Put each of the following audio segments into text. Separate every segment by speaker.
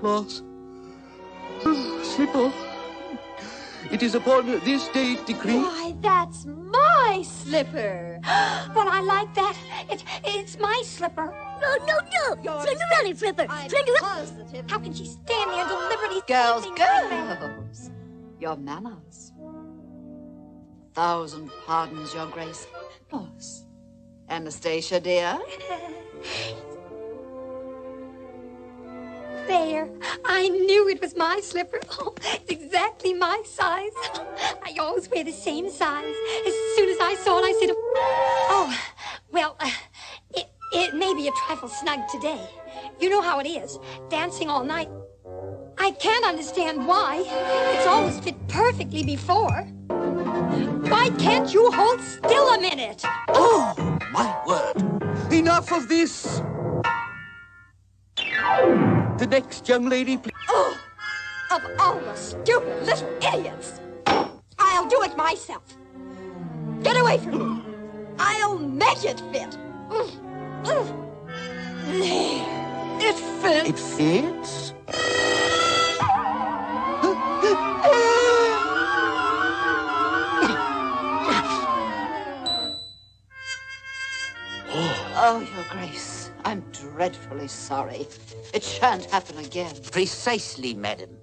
Speaker 1: Class. Slipper. It is upon this date decree.
Speaker 2: Why, that's my slipper. But I like that. It's my slipper.
Speaker 3: No. Cinderella slipper.
Speaker 2: Positive. How can she stand there and deliberately...
Speaker 4: Girls. Your manners. 1,000 pardons, Your Grace. Boss. Anastasia, dear.
Speaker 2: There. I knew it was my slipper. Oh, it's exactly my size. I always wear the same size. As soon as I saw it, I said, oh, well, it may be a trifle snug today. You know how it is, dancing all night. I can't understand why. It's always fit perfectly before. Why can't you hold still a minute?
Speaker 1: Oh, my word. Enough of this. The next young lady, please.
Speaker 2: Oh, of all the stupid little idiots. I'll do it myself. Get away from me. I'll make it fit. There. It fits.
Speaker 1: It fits?
Speaker 4: Oh, Your Grace, I'm dreadfully sorry. It shan't happen again.
Speaker 1: Precisely, madam.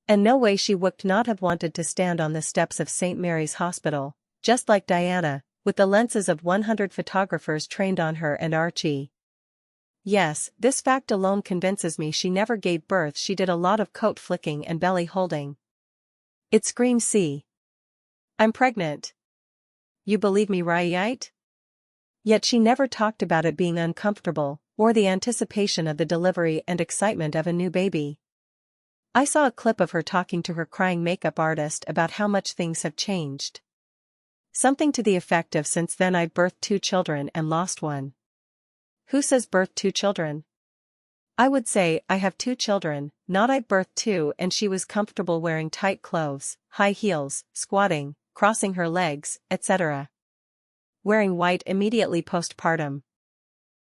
Speaker 5: And no way she would not have wanted to stand on the steps of St. Mary's Hospital, just like Diana, with the lenses of 100 photographers trained on her and Archie. Yes, this fact alone convinces me she never gave birth. She did a lot of coat flicking and belly holding. It screams, see. I'm pregnant. You believe me, right? Yet she never talked about it being uncomfortable, or the anticipation of the delivery and excitement of a new baby. I saw a clip of her talking to her crying makeup artist about how much things have changed. Something to the effect of, since then I've birthed 2 children and lost one. Who says birth 2 children? I would say, I have 2 children, not I've birthed 2, and she was comfortable wearing tight clothes, high heels, squatting, crossing her legs, etc. Wearing white immediately postpartum.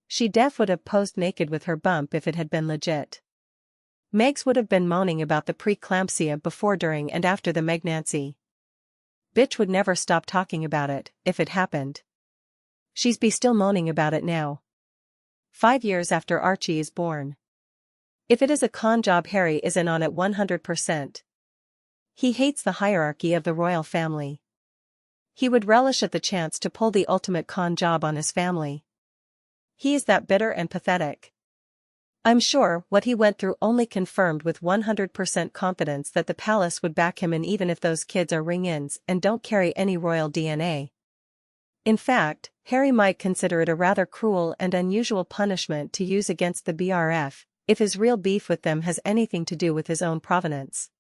Speaker 5: She def would have posed naked with her bump if it had been legit. Megs would have been moaning about the preeclampsia before, during, and after the Megnancy. Bitch would never stop talking about it, if it happened. She's be still moaning about it now. 5 years after Archie is born. If it is a con job, Harry is in on it 100%. He hates the hierarchy of the royal family. He would relish at the chance to pull the ultimate con job on his family. He is that bitter and pathetic. I'm sure what he went through only confirmed with 100% confidence that the palace would back him in, even if those kids are ring-ins and don't carry any royal DNA. In fact, Harry might consider it a rather cruel and unusual punishment to use against the BRF, if his real beef with them has anything to do with his own provenance.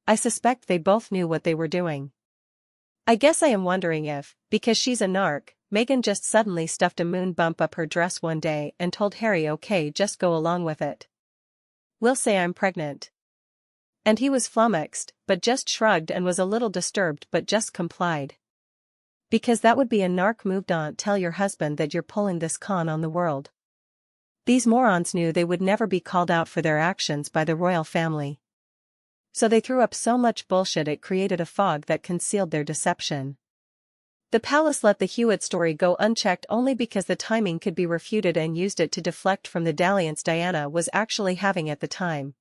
Speaker 5: I suspect they both knew what they were doing. I guess I am wondering if, because she's a narc, Meghan just suddenly stuffed a moon bump up her dress one day and told Harry, okay, just go along with it. We'll say I'm pregnant. And he was flummoxed, but just shrugged, and was a little disturbed but just complied. Because that would be a narc move. Don't tell your husband that you're pulling this con on the world. These morons knew they would never be called out for their actions by the royal family. So they threw up so much bullshit it created a fog that concealed their deception. The palace let the Hewitt story go unchecked only because the timing could be refuted, and used it to deflect from the dalliance Diana was actually having at the time.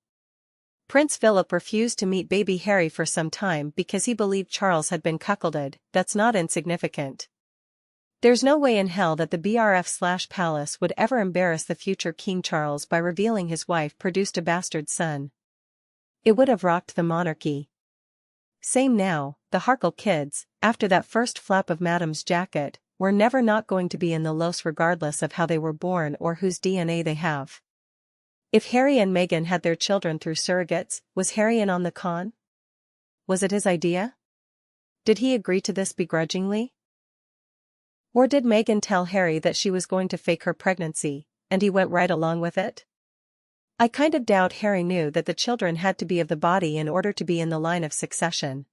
Speaker 5: Prince Philip refused to meet baby Harry for some time because he believed Charles had been cuckolded. That's not insignificant. There's no way in hell that the BRF/palace would ever embarrass the future King Charles by revealing his wife produced a bastard son. It would have rocked the monarchy. Same now, the Harkle kids, after that first flap of Madam's jacket, were never not going to be in the los regardless of how they were born or whose DNA they have. If Harry and Meghan had their children through surrogates, was Harry in on the con? Was it his idea? Did he agree to this begrudgingly? Or did Meghan tell Harry that she was going to fake her pregnancy, and he went right along with it? I kind of doubt Harry knew that the children had to be of the body in order to be in the line of succession.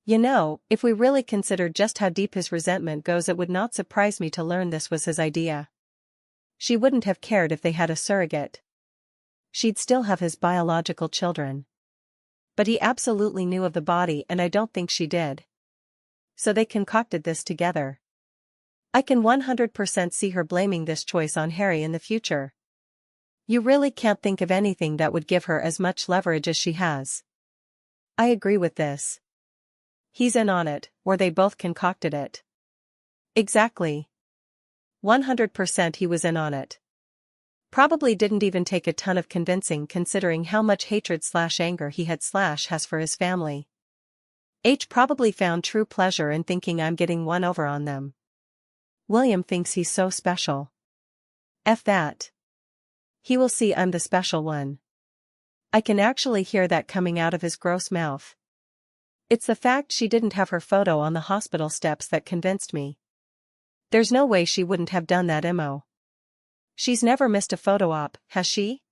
Speaker 5: You know, if we really considered just how deep his resentment goes, it would not surprise me to learn this was his idea. She wouldn't have cared if they had a surrogate. She'd still have his biological children. But he absolutely knew of the body, and I don't think she did. So they concocted this together. I can 100% see her blaming this choice on Harry in the future. You really can't think of anything that would give her as much leverage as she has. I agree with this. He's in on it, or they both concocted it. Exactly. 100% he was in on it. Probably didn't even take a ton of convincing considering how much hatred/anger he has for his family. H probably found true pleasure in thinking I'm getting one over on them. William thinks he's so special. F that. He will see I'm the special one. I can actually hear that coming out of his gross mouth. It's the fact she didn't have her photo on the hospital steps that convinced me. There's no way she wouldn't have done that immo. She's never missed a photo op, has she?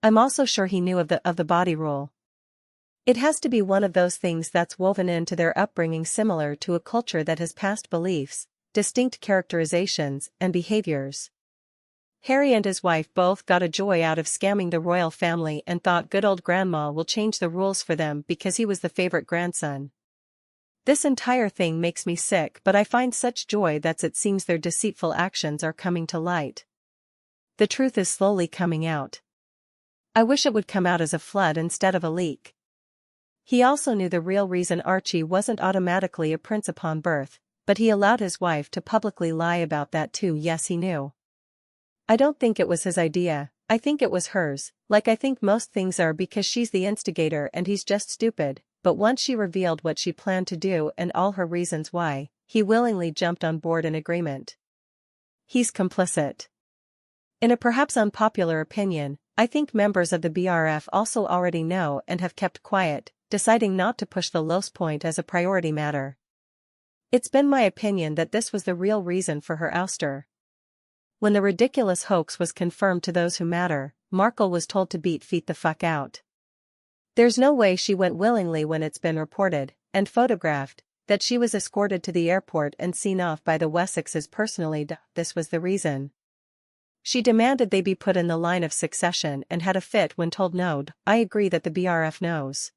Speaker 5: I'm also sure he knew of the body rule. It has to be one of those things that's woven into their upbringing, similar to a culture that has past beliefs, distinct characterizations, and behaviors. Harry and his wife both got a joy out of scamming the royal family and thought good old grandma will change the rules for them because he was the favorite grandson. This entire thing makes me sick, but I find such joy that it seems their deceitful actions are coming to light. The truth is slowly coming out. I wish it would come out as a flood instead of a leak. He also knew the real reason Archie wasn't automatically a prince upon birth, but he allowed his wife to publicly lie about that too. Yes, he knew. I don't think it was his idea, I think it was hers, like I think most things are, because she's the instigator and he's just stupid, but once she revealed what she planned to do and all her reasons why, he willingly jumped on board in agreement. He's complicit. In a perhaps unpopular opinion, I think members of the BRF also already know and have kept quiet, deciding not to push the Los point as a priority matter. It's been my opinion that this was the real reason for her ouster. When the ridiculous hoax was confirmed to those who matter, Markle was told to beat feet the fuck out. There's no way she went willingly when it's been reported, and photographed, that she was escorted to the airport and seen off by the Wessexes personally. This was the reason. She demanded they be put in the line of succession and had a fit when told no. I agree that the BRF knows.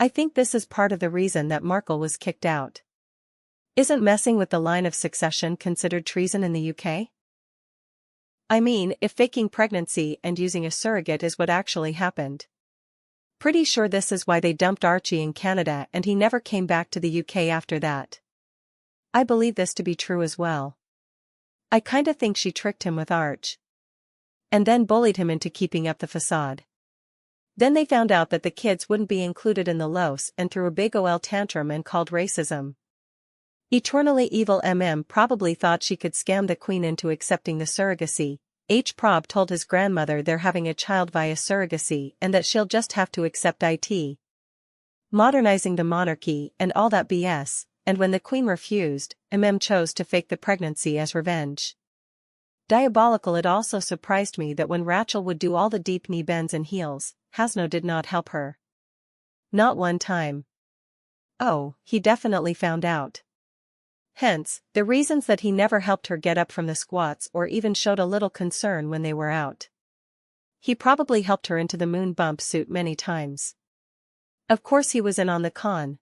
Speaker 5: I think this is part of the reason that Markle was kicked out. Isn't messing with the line of succession considered treason in the UK? I mean, if faking pregnancy and using a surrogate is what actually happened. Pretty sure this is why they dumped Archie in Canada and he never came back to the UK after that. I believe this to be true as well. I kinda think she tricked him with Arch. And then bullied him into keeping up the facade. Then they found out that the kids wouldn't be included in the Los and threw a big ol' tantrum and called racism. Eternally evil probably thought she could scam the Queen into accepting the surrogacy. Prob told his grandmother they're having a child via surrogacy and that she'll just have to accept it. Modernizing the monarchy and all that BS, and when the Queen refused, chose to fake the pregnancy as revenge. Diabolical. It also surprised me that when Rachel would do all the deep knee bends and heels, Hasno did not help her. Not one time. Oh, he definitely found out. Hence, the reasons that he never helped her get up from the squats or even showed a little concern when they were out. He probably helped her into the moon bump suit many times. Of course he was in on the con.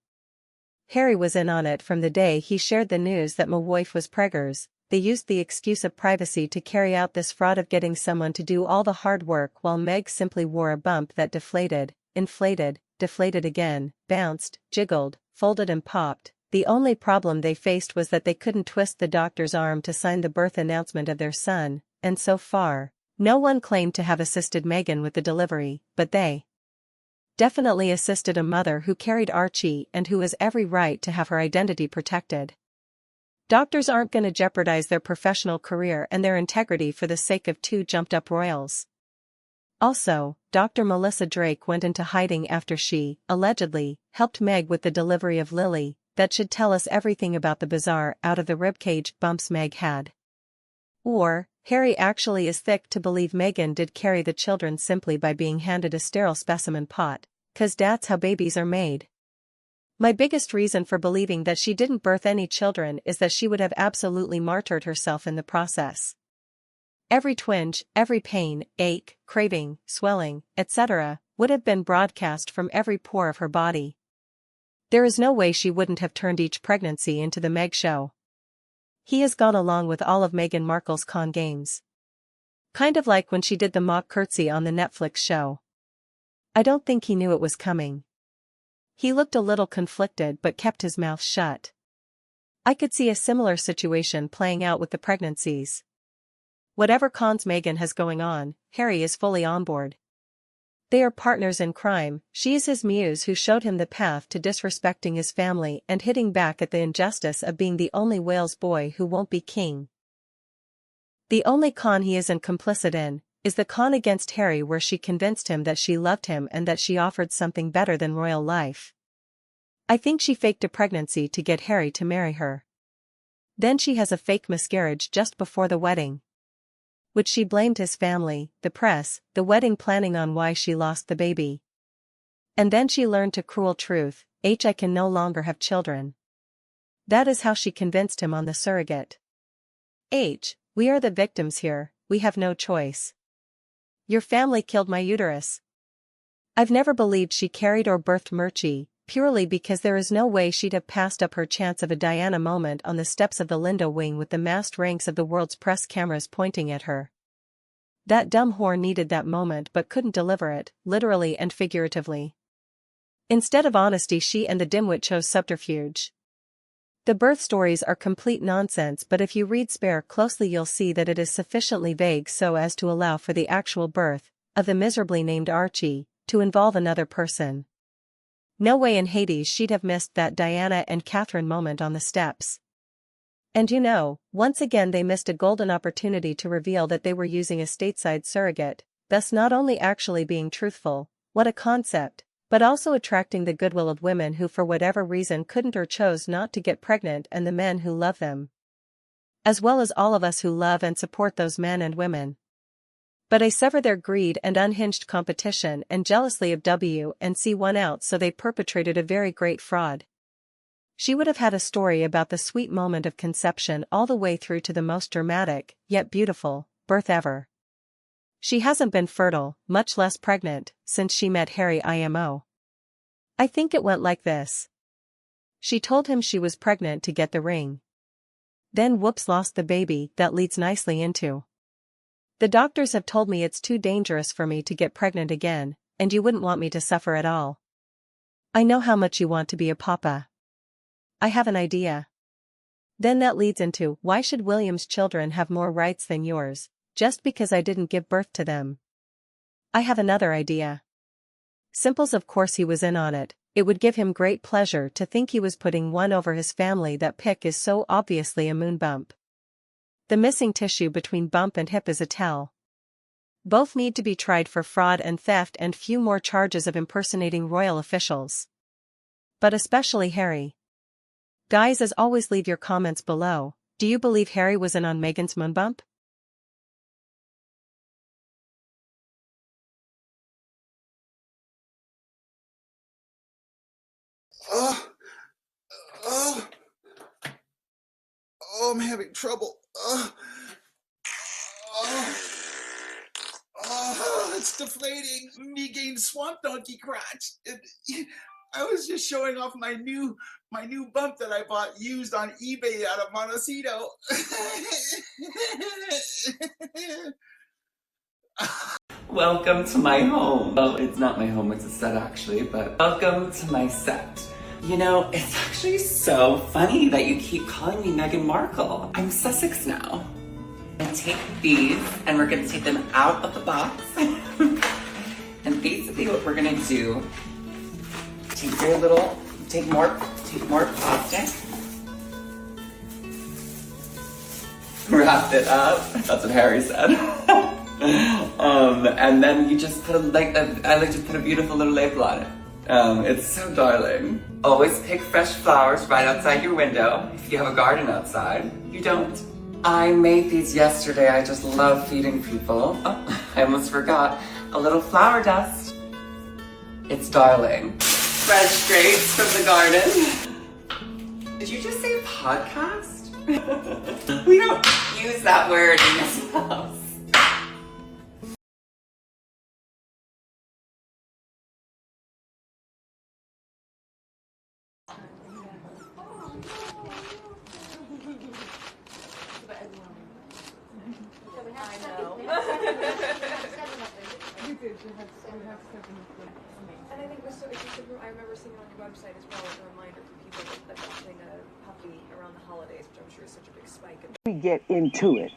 Speaker 5: Harry was in on it from the day he shared the news that my wife was preggers. They used the excuse of privacy to carry out this fraud of getting someone to do all the hard work while Meg simply wore a bump that deflated, inflated, deflated again, bounced, jiggled, folded and popped. The only problem they faced was that they couldn't twist the doctor's arm to sign the birth announcement of their son, and so far, no one claimed to have assisted Meghan with the delivery, but they definitely assisted a mother who carried Archie and who has every right to have her identity protected. Doctors aren't going to jeopardize their professional career and their integrity for the sake of two jumped-up royals. Also, Dr. Melissa Drake went into hiding after she, allegedly, helped Meg with the delivery of Lily, that should tell us everything about the bizarre out-of-the-ribcage bumps Meg had. Or, Harry actually is thick to believe Meghan did carry the children simply by being handed a sterile specimen pot, 'cause that's how babies are made. My biggest reason for believing that she didn't birth any children is that she would have absolutely martyred herself in the process. Every twinge, every pain, ache, craving, swelling, etc., would have been broadcast from every pore of her body. There is no way she wouldn't have turned each pregnancy into the Meg show. He has gone along with all of Meghan Markle's con games. Kind of like when she did the mock curtsy on the Netflix show. I don't think he knew it was coming. He looked a little conflicted but kept his mouth shut. I could see a similar situation playing out with the pregnancies. Whatever cons Meghan has going on, Harry is fully on board. They are partners in crime. She is his muse who showed him the path to disrespecting his family and hitting back at the injustice of being the only Wales boy who won't be king. The only con he isn't complicit in is the con against Harry, where she convinced him that she loved him and that she offered something better than royal life. I think she faked a pregnancy to get Harry to marry her. Then she has a fake miscarriage just before the wedding, which she blamed his family, the press, the wedding planning on why she lost the baby. And then she learned the cruel truth, I can no longer have children. That is how she convinced him on the surrogate. We are the victims here, we have no choice. Your family killed my uterus. I've never believed she carried or birthed Murchie, purely because there is no way she'd have passed up her chance of a Diana moment on the steps of the Lindo wing with the massed ranks of the world's press cameras pointing at her. That dumb whore needed that moment but couldn't deliver it, literally and figuratively. Instead of honesty, she and the dimwit chose subterfuge. The birth stories are complete nonsense, but if you read Spare closely you'll see that it is sufficiently vague so as to allow for the actual birth of the miserably named Archie to involve another person. No way in Hades she'd have missed that Diana and Catherine moment on the steps. And once again they missed a golden opportunity to reveal that they were using a stateside surrogate, thus not only actually being truthful, what a concept, but also attracting the goodwill of women who for whatever reason couldn't or chose not to get pregnant, and the men who love them. As well as all of us who love and support those men and women. But I sever their greed and unhinged competition and jealously of W and C one out, so they perpetrated a very great fraud. She would have had a story about the sweet moment of conception all the way through to the most dramatic, yet beautiful, birth ever. She hasn't been fertile, much less pregnant, since she met Harry IMO. I think it went like this. She told him she was pregnant to get the ring. Then whoops, lost the baby. That leads nicely into. The doctors have told me it's too dangerous for me to get pregnant again, and you wouldn't want me to suffer at all. I know how much you want to be a papa. I have an idea. Then that leads into, why should William's children have more rights than yours, just because I didn't give birth to them? I have another idea. Simples, of course he was in on it. It would give him great pleasure to think he was putting one over his family. That pic is so obviously a moon bump. The missing tissue between bump and hip is a tell. Both need to be tried for fraud and theft and few more charges of impersonating royal officials. But especially Harry. Guys, as always, leave your comments below. Do you believe Harry was in on Meghan's moon bump?
Speaker 1: I'm having trouble. It's deflating. Me gained swamp donkey crotch. I was just showing off my new bump that I bought used on eBay out of Montecito.
Speaker 6: Welcome to my home. Well, it's not my home, it's a set actually, but welcome to my set. It's actually so funny that you keep calling me Meghan Markle. I'm Sussex now. I'm gonna take these and we're gonna take them out of the box. And basically what we're gonna do, take more plastic. Wrap it up. That's what Harry said. And then you just put I like to put a beautiful little label on it. It's so darling. Always pick fresh flowers right outside your window if you have a garden outside. You don't? I made these yesterday. I just love feeding people. Oh, I almost forgot. A little flower dust. It's darling. Fresh grapes from the garden. Did you just say podcast? We don't use that word in this house.
Speaker 7: I know. We did. We have 7 of them. And I think it was so interesting. I remember seeing it on your website as well as a reminder for people adopting a puppy around the holidays, which I'm sure is such a big spike.
Speaker 8: We get into it.